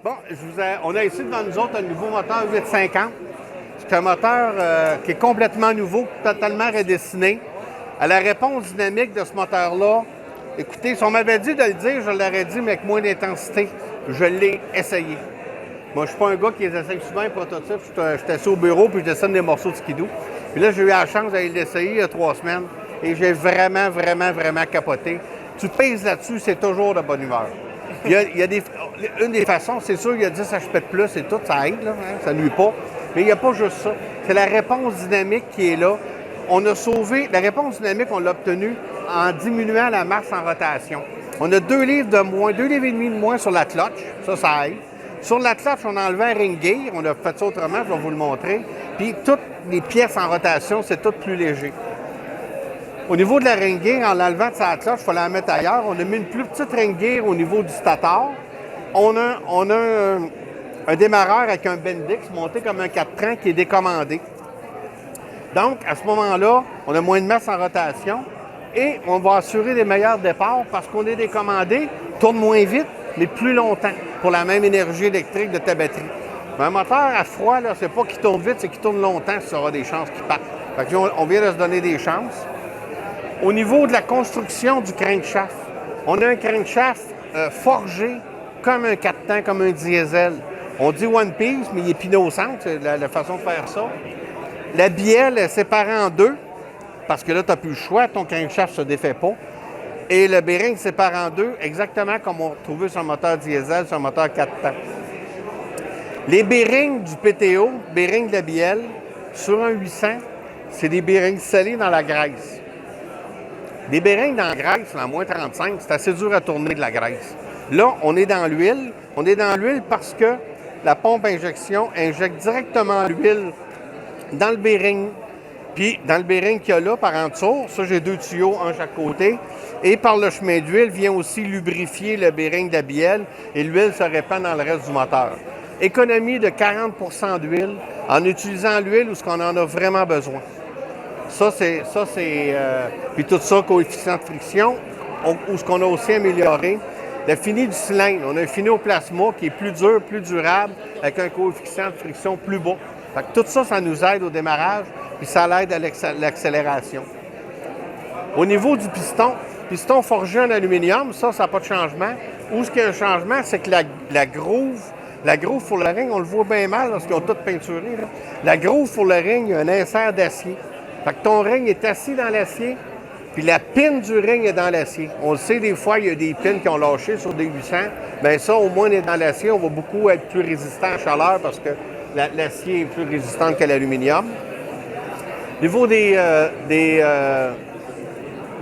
Bon, on a ici devant nous autres un nouveau moteur 850. C'est un moteur qui est complètement nouveau, totalement redessiné. À la réponse dynamique de ce moteur-là, écoutez, si on m'avait dit de le dire, je l'aurais dit, mais avec moins d'intensité. Je l'ai essayé. Moi, je ne suis pas un gars qui les essaye souvent, un prototype. J'étais assis au bureau, puis je dessine des morceaux de skidoo. Puis là, j'ai eu la chance d'aller l'essayer il y a 3 semaines. Et j'ai vraiment capoté. Tu pèses là-dessus, c'est toujours de bonne humeur. Il y a une des façons, c'est sûr, il y a 10 HP de plus et tout, ça aide, là, hein, ça nuit pas. Mais il n'y a pas juste ça. C'est la réponse dynamique qui est là. On a sauvé, la réponse dynamique, on l'a obtenue en diminuant la masse en rotation. On a 2 livres de moins, 2 livres et demi de moins sur la clutch, ça aide. Sur la clutch, on a enlevé un ring gear, on a fait ça autrement, je vais vous le montrer. Puis toutes les pièces en rotation, c'est tout plus léger. Au niveau de la ring gear, en l'enlevant de sa clutch, il fallait la mettre ailleurs. On a mis une plus petite ring gear au niveau du stator. On a un démarreur avec un Bendix monté comme un 4-trains qui est décommandé. Donc, à ce moment-là, on a moins de masse en rotation et on va assurer des meilleurs départs parce qu'on est décommandé, tourne moins vite, mais plus longtemps pour la même énergie électrique de ta batterie. Mais un moteur à froid, là, c'est pas qu'il tourne vite, c'est qu'il tourne longtemps si ça aura des chances qu'il parte. Fait que on vient de se donner des chances. Au niveau de la construction du crankshaft, on a un crankshaft forgé comme un 4 temps, comme un diesel. On dit One Piece, mais il est pinossant, c'est la façon de faire ça. La bielle est séparée en 2, parce que là, tu n'as plus le choix, ton crankshaft ne se défait pas. Et le bearing se sépare en 2, exactement comme on trouvait sur un moteur diesel, sur un moteur 4 temps. Les bearings du PTO, bearings de la bielle, sur un 800, c'est des bearings scellés dans la graisse. Des bearings dans la graisse, à moins 35, c'est assez dur à tourner de la graisse. Là, on est dans l'huile. On est dans l'huile parce que la pompe injection injecte directement l'huile dans le bearing. Puis, dans le bearing qu'il y a là, par en dessous, ça, j'ai 2 tuyaux, un chaque côté. Et par le chemin d'huile, vient aussi lubrifier le bearing de la bielle et l'huile se répand dans le reste du moteur. Économie de 40 % d'huile en utilisant l'huile où ce qu'on en a vraiment besoin. Puis tout ça, coefficient de friction, où ce qu'on a aussi amélioré. Le fini du cylindre, on a un fini au plasma qui est plus dur, plus durable, avec un coefficient de friction plus bas. Fait que tout ça, ça nous aide au démarrage, puis ça l'aide à l'accélération. Au niveau du piston forgé en aluminium, ça n'a pas de changement. Où ce qu'il y a un changement, c'est que la groove pour le ring, on le voit bien mal parce qu'ils ont tout peinturé. Là. La groove pour le ring, il y a un insert d'acier. Fait que ton ring est assis dans l'acier, puis la pin du ring est dans l'acier. On le sait, des fois, il y a des pins qui ont lâché sur des 800. Bien ça, au moins, on est dans l'acier. On va beaucoup être plus résistant à la chaleur parce que l'acier est plus résistant que l'aluminium. Au niveau des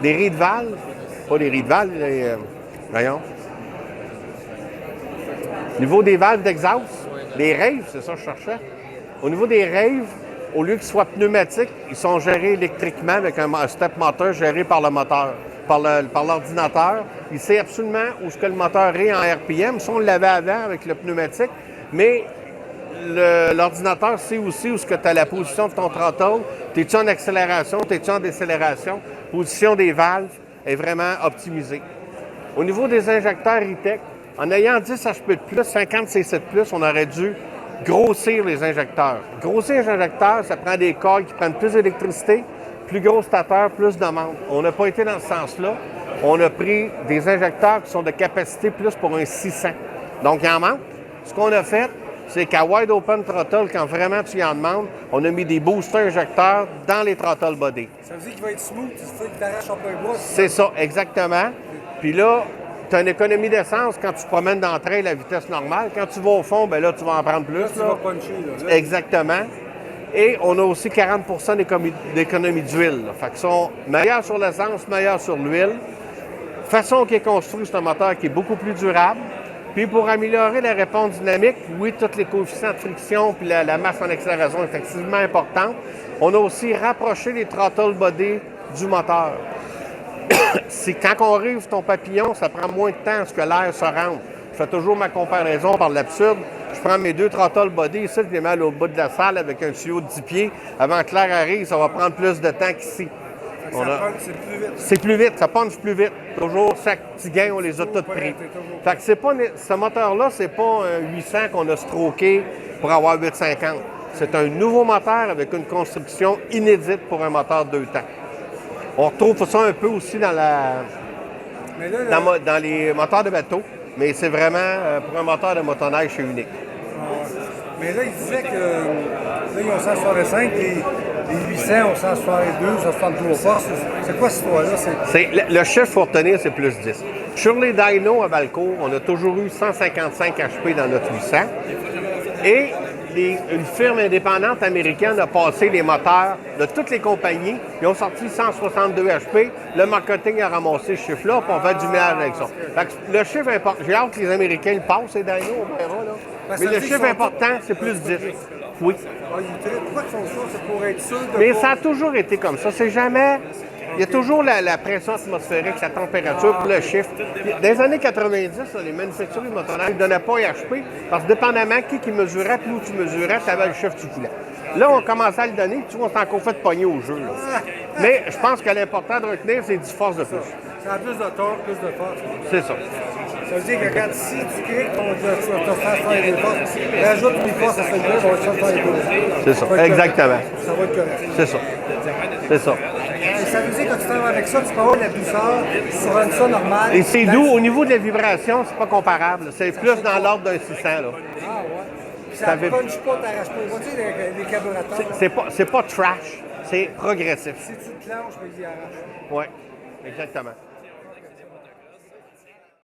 riz de valve, pas des riz de valve, voyons. Au niveau des valves d'exhaust, les raves, c'est ça que je cherchais. Au niveau des raves, au lieu qu'ils soient pneumatiques, ils sont gérés électriquement avec un step moteur géré par le moteur, par l'ordinateur. Il sait absolument où ce que le moteur est en RPM. Ça, on l'avait avant avec le pneumatique, mais l'ordinateur sait aussi où ce que tu as la position de ton throttle. T'es-tu en accélération, t'es-tu en décélération? Position des valves est vraiment optimisée. Au niveau des injecteurs E-Tech, en ayant 10 HP de plus, 50 CC de plus, on aurait dû grossir les injecteurs. Grossir les injecteurs, ça prend des coils qui prennent plus d'électricité, plus gros stateur, plus de membres. On n'a pas été dans ce sens-là. On a pris des injecteurs qui sont de capacité plus pour un 600. Donc, il en manque. Ce qu'on a fait, c'est qu'à Wide Open Throttle, quand vraiment tu y en demandes, on a mis des boosters injecteurs dans les throttle body. Ça veut dire qu'il va être smooth, c'est ça qui t'arrache en plein bois. C'est ça, exactement. Puis là, tu as une économie d'essence quand tu te promènes dans le train à la vitesse normale. Quand tu vas au fond, bien là, tu vas en prendre plus. Là, tu vas puncher. Là. Exactement. Et on a aussi 40 % d'économie d'huile. Fait qu'ils sont meilleurs sur l'essence, meilleurs sur l'huile. Façon qui est construit, c'est un moteur qui est beaucoup plus durable. Puis pour améliorer la réponse dynamique, oui, tous les coefficients de friction puis la masse en accélération est effectivement importante. On a aussi rapproché les throttle body du moteur. C'est quand on rive ton papillon, ça prend moins de temps à ce que l'air se rende. Je fais toujours ma comparaison par l'absurde. Je prends mes 2 throttle body ici, je les mets au bout de la salle avec un tuyau de 10 pieds. Avant que l'air arrive, ça va prendre plus de temps qu'ici. On a- C'est plus vite. C'est plus vite, ça punch plus vite. Toujours, chaque petit gain, on les a tous pris. Fait que c'est pas, ce moteur-là, c'est pas un 800 qu'on a stroqué pour avoir 850. C'est un nouveau moteur avec une construction inédite pour un moteur 2 temps. On retrouve ça un peu aussi dans Mais là, dans les moteurs de bateau, mais c'est vraiment pour un moteur de motoneige, c'est unique. mais là, il disait que là, ils ont 165, les 800 ont 162, 163 forces. C'est quoi cette histoire-là? Le chiffre, faut retenir, c'est plus 10. Sur les dynos à Valcourt, on a toujours eu 155 HP dans notre 800. Et une firme indépendante américaine a passé les moteurs de toutes les compagnies. Ils ont sorti 162 HP. Le marketing a ramassé ce chiffre-là, puis on fait du ménage avec ça. Fait que le chiffre important, j'ai hâte que les Américains le passent, ces dynos, on verra, là. Parce Mais que le ça chiffre dit qu'ils important, c'est plus 10. Oui. Pourquoi ils font ça? C'est pour être sûr de Mais pas- ça a toujours été comme ça. C'est jamais. Il y a toujours la pression atmosphérique, la température, puis le chiffre. Dans les années 90, là, les manufacturiers motoneige ne donnaient pas HP parce que dépendamment qui mesurait, plus où tu mesurais, tu avais le chiffre que tu voulais. Là, on commençait à le donner, puis tu vois, on s'est encore fait pogner au jeu. Là. Mais je pense que l'important de retenir, c'est 10 forces de plus. Ça a plus de torque, plus de force. C'est ça. Ça veut dire que quand si tu crées que ton faire des forces, rajoute une force à celui-là, on va te faire les deux. C'est ça. Exactement. Ça va être correct. C'est ça. C'est ça. Et ça veut dire que quand tu travailles avec ça, tu peux avoir de la douceur sur un ça normal. Et c'est doux. Au niveau de la vibration, c'est pas comparable. C'est plus dans l'ordre d'un 600. Là. Ah ouais. Puis ça Ça ne fait- punch pas, t'arraches pas. Tu sais, les carburateurs. C'est pas trash. C'est progressif. Si tu te clenches, il arrache. Oui, exactement.